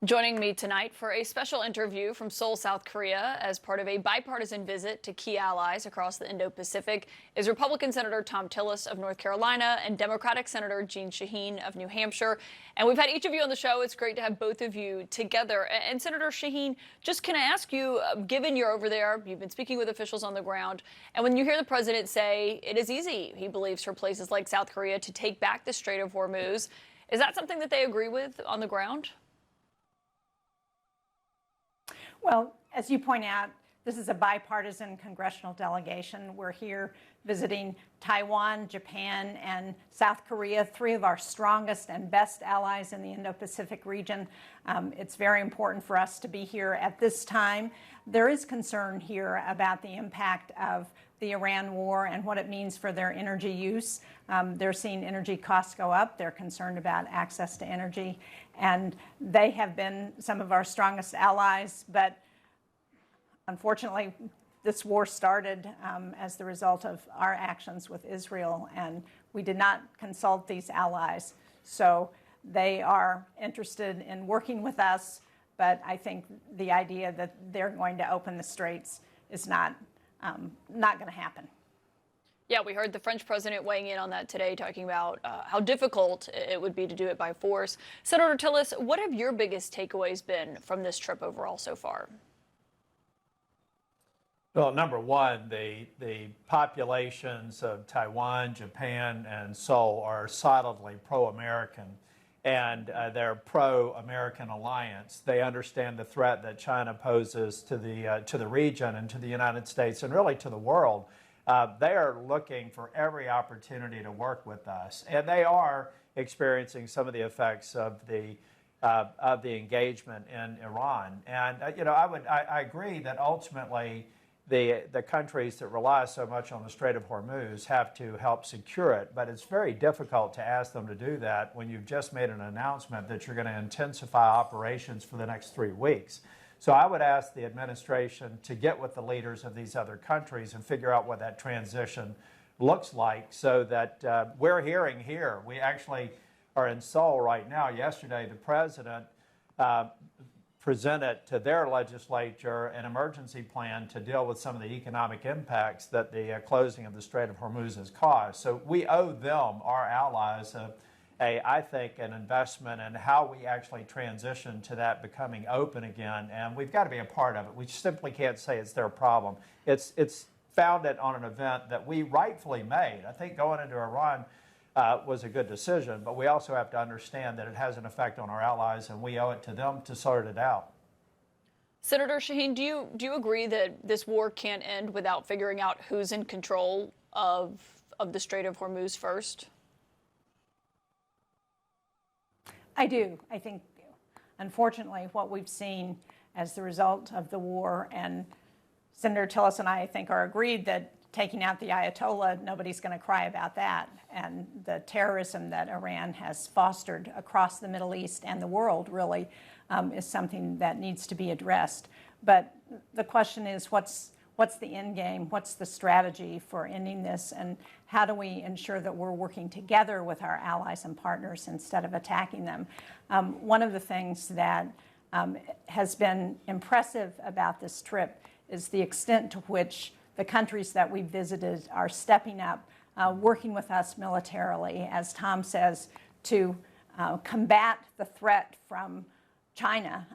Joining me tonight for a special interview from Seoul, South Korea, as part of a bipartisan visit to key allies across the Indo-Pacific, is Republican Senator Tom Tillis of North Carolina and Democratic Senator Shaheen of New Hampshire. And we've had each of you on the show. It's great to have both of you together. And Senator Shaheen, just can I ask you, given you're over there, you've been speaking with officials on the ground, and when you hear the president say it is easy, he believes, for places like South Korea to take back the Strait of Hormuz, is that something that they agree with on the ground? Well, as you point out, this is a bipartisan congressional delegation. We're here visiting Taiwan, Japan, and South Korea, three of our strongest and best allies in the Indo-Pacific region. It's very important for us to be here at this time. There is concern here about the impact of the Iran war and what it means for their energy use. They're seeing energy costs go up. They're concerned about access to energy. And they have been some of our strongest allies. But unfortunately, this war started as the result of our actions with Israel. And we did not consult these allies. So they are interested in working with us. But I think the idea that they're going to open the straits is not going to happen. Yeah, we heard the French president weighing in on that today, talking about how difficult it would be to do it by force. Senator Tillis, what have your biggest takeaways been from this trip overall so far? Well, number one, the populations of Taiwan, Japan, and Seoul are solidly pro-American, and they're pro-American alliance. They understand the threat that China poses to the region and to the United States and really to the world. They are looking for every opportunity to work with us, and they are experiencing some of the effects of the engagement in Iran. And I agree that ultimately the countries that rely so much on the Strait of Hormuz have to help secure it, but it's very difficult to ask them to do that when you've just made an announcement that you're going to intensify operations for the next 3 weeks. So I would ask the administration to get with the leaders of these other countries and figure out what that transition looks like so that we're hearing here. We actually are in Seoul right now. Yesterday, the president presented to their legislature an emergency plan to deal with some of the economic impacts that the closing of the Strait of Hormuz has caused. So we owe them, our allies, I think, an investment in how we actually transition to that becoming open again, and we've got to be a part of it. We simply can't say it's their problem. It's founded on an event that we rightfully made. I think going into Iran was a good decision, but we also have to understand that it has an effect on our allies, and we owe it to them to sort it out. Senator Shaheen, do you agree that this war can't end without figuring out who's in control of the Strait of Hormuz first? I do. I think, unfortunately, what we've seen as the result of the war, and Senator Tillis and I think are agreed that taking out the Ayatollah, nobody's going to cry about that. And the terrorism that Iran has fostered across the Middle East and the world really is something that needs to be addressed. But the question is, what's the end game? What's the strategy for ending this? And how do we ensure that we're working together with our allies and partners instead of attacking them? One of the things that has been impressive about this trip is the extent to which the countries that we visited are stepping up, working with us militarily, as Tom says, to combat the threat from China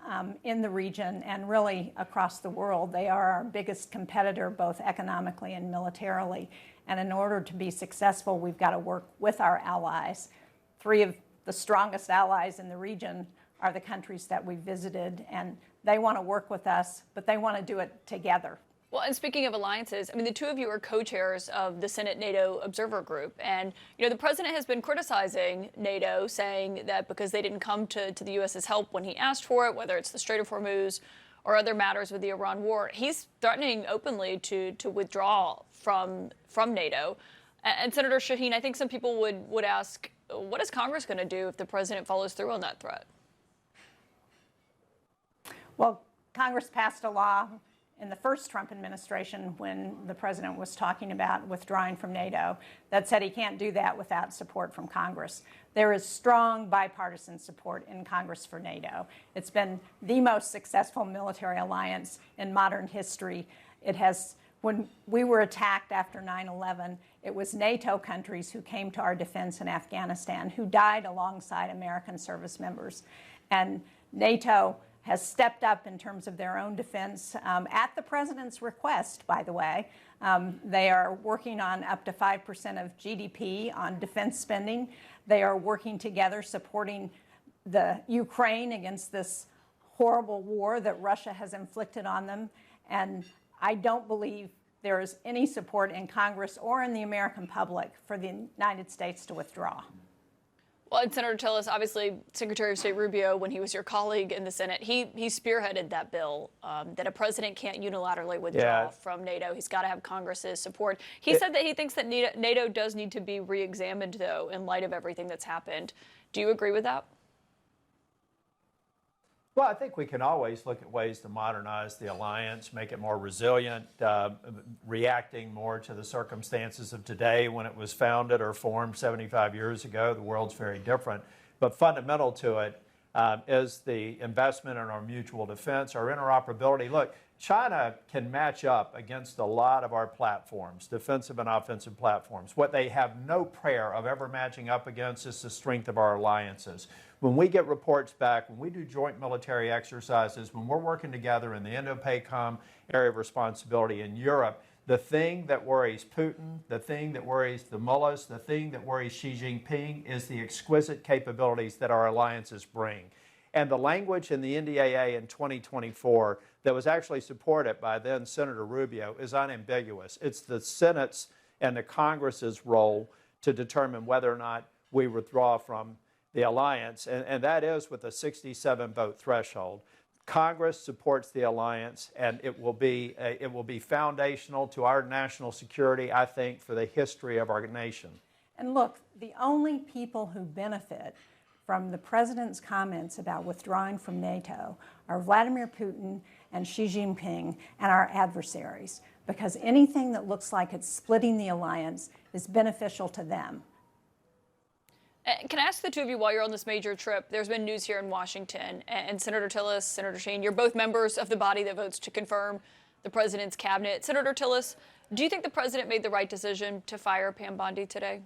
in the region and really across the world. They are our biggest competitor, both economically and militarily. And in order to be successful, we've got to work with our allies. Three of the strongest allies in the region are the countries that we visited, and they want to work with us, but they want to do it together. Well, and speaking of alliances, I mean, the two of you are co-chairs of the Senate NATO Observer Group. And, the president has been criticizing NATO, saying that because they didn't come to the U.S.'s help when he asked for it, whether it's the Strait of Hormuz or other matters with the Iran war, he's threatening openly to withdraw from NATO. And Senator Shaheen, I think some people would ask, what is Congress going to do if the president follows through on that threat? Well, Congress passed a law in the first Trump administration when the president was talking about withdrawing from NATO that said he can't do that without support from Congress. There is strong bipartisan support in Congress for NATO. It's been the most successful military alliance in modern history. It has, when we were attacked after 9/11, it was NATO countries who came to our defense in Afghanistan, who died alongside American service members. And NATO has stepped up in terms of their own defense at the president's request, by the way. They are working on up to 5% of GDP on defense spending. They are working together supporting the Ukraine against this horrible war that Russia has inflicted on them. And I don't believe there is any support in Congress or in the American public for the United States to withdraw. Well, and Senator Tillis, obviously, Secretary of State Rubio, when he was your colleague in the Senate, he spearheaded that bill that a president can't unilaterally withdraw from NATO. He's got to have Congress's support. He said that he thinks that NATO does need to be re-examined, though, in light of everything that's happened. Do you agree with that? Well, I think we can always look at ways to modernize the alliance, make it more resilient, reacting more to the circumstances of today. When it was founded or formed 75 years ago, the world's very different. But fundamental to it is the investment in our mutual defense, our interoperability. Look, China can match up against a lot of our platforms, defensive and offensive platforms. What they have no prayer of ever matching up against is the strength of our alliances. When we get reports back, when we do joint military exercises, when we're working together in the Indo-Pacific area of responsibility in Europe, the thing that worries Putin, the thing that worries the mullahs, the thing that worries Xi Jinping is the exquisite capabilities that our alliances bring. And the language in the NDAA in 2024 that was actually supported by then Senator Rubio is unambiguous. It's the Senate's and the Congress's role to determine whether or not we withdraw from the alliance, and that is with a 67-vote threshold. Congress supports the alliance, and it will be foundational to our national security, I think, for the history of our nation. And look, the only people who benefit from the president's comments about withdrawing from NATO are Vladimir Putin and Xi Jinping and our adversaries, because anything that looks like it's splitting the alliance is beneficial to them. Can I ask the two of you, while you're on this major trip, there's been news here in Washington, and Senator Tillis, Senator Shaheen, you're both members of the body that votes to confirm the president's cabinet. Senator Tillis, do you think the president made the right decision to fire Pam Bondi today?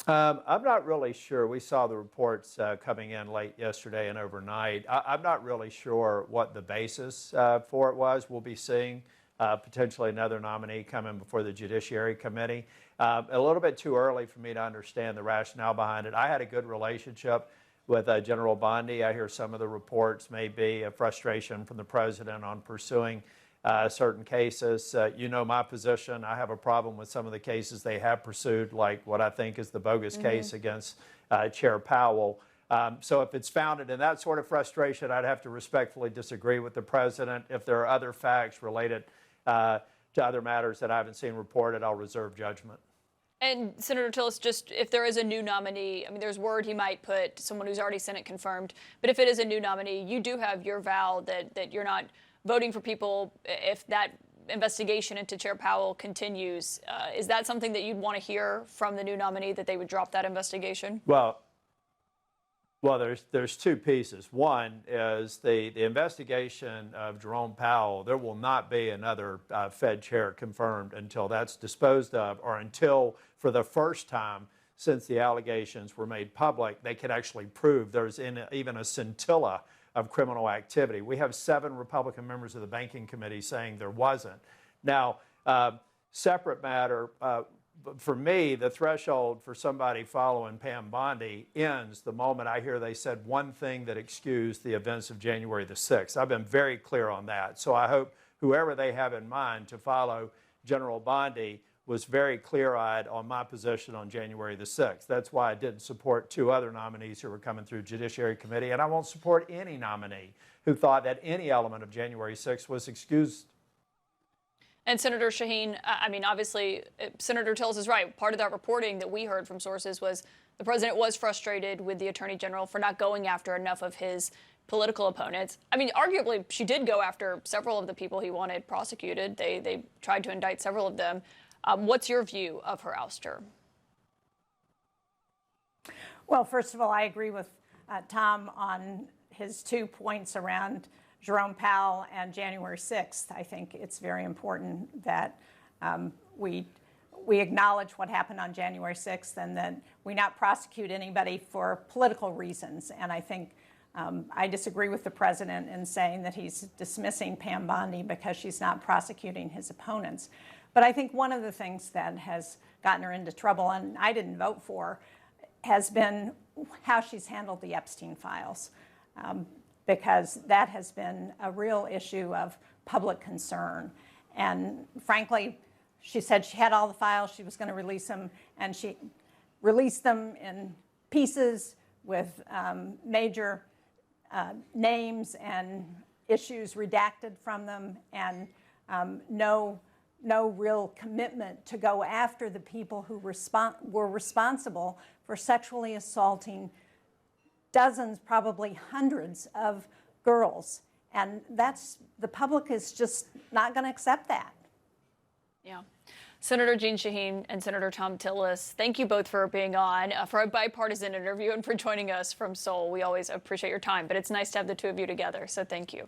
I'm not really sure. We saw the reports coming in late yesterday and overnight. I'm not really sure what the basis for it was. We'll be seeing potentially another nominee coming before the Judiciary Committee. A little bit too early for me to understand the rationale behind it. I had a good relationship with General Bondi. I hear some of the reports may be a frustration from the president on pursuing certain cases. You know my position. I have a problem with some of the cases they have pursued, like what I think is the bogus case against Chair Powell. So if it's founded in that sort of frustration, I'd have to respectfully disagree with the president. If there are other facts related to other matters that I haven't seen reported, I'll reserve judgment. And Senator Tillis, just if there is a new nominee, I mean, there's word he might put someone who's already Senate confirmed, but if it is a new nominee, you do have your vow that you're not voting for people if that investigation into Chair Powell continues. Is that something that you'd want to hear from the new nominee, that they would drop that investigation? Well, there's two pieces. One is the investigation of Jerome Powell. There will not be another Fed chair confirmed until that's disposed of, or until, for the first time since the allegations were made public, they can actually prove there's even a scintilla of criminal activity. We have 7 Republican members of the Banking Committee saying there wasn't. Now, separate matter, for me, the threshold for somebody following Pam Bondi ends the moment I hear they said one thing that excused the events of January the 6th. I've been very clear on that. So I hope whoever they have in mind to follow General Bondi was very clear-eyed on my position on January the 6th. That's why I didn't support 2 other nominees who were coming through Judiciary Committee, and I won't support any nominee who thought that any element of January 6th was excused. And Senator Shaheen, I mean, obviously, Senator Tillis is right. Part of that reporting that we heard from sources was the president was frustrated with the Attorney General for not going after enough of his political opponents. I mean, arguably, she did go after several of the people he wanted prosecuted. They tried to indict several of them. What's your view of her ouster? Well, first of all, I agree with Tom on his 2 points around Jerome Powell and January 6th. I think it's very important that we acknowledge what happened on January 6th and that we not prosecute anybody for political reasons. And I think I disagree with the president in saying that he's dismissing Pam Bondi because she's not prosecuting his opponents. But I think one of the things that has gotten her into trouble, and I didn't vote for, has been how she's handled the Epstein files, because that has been a real issue of public concern. And frankly, she said she had all the files, she was going to release them, and she released them in pieces with major names and issues redacted from them, and no real commitment to go after the people who were responsible for sexually assaulting dozens, probably hundreds of girls. And the public is just not going to accept that. Yeah. Senator Jeanne Shaheen and Senator Thom Tillis, thank you both for being on for a bipartisan interview and for joining us from Seoul. We always appreciate your time, but it's nice to have the two of you together, so thank you.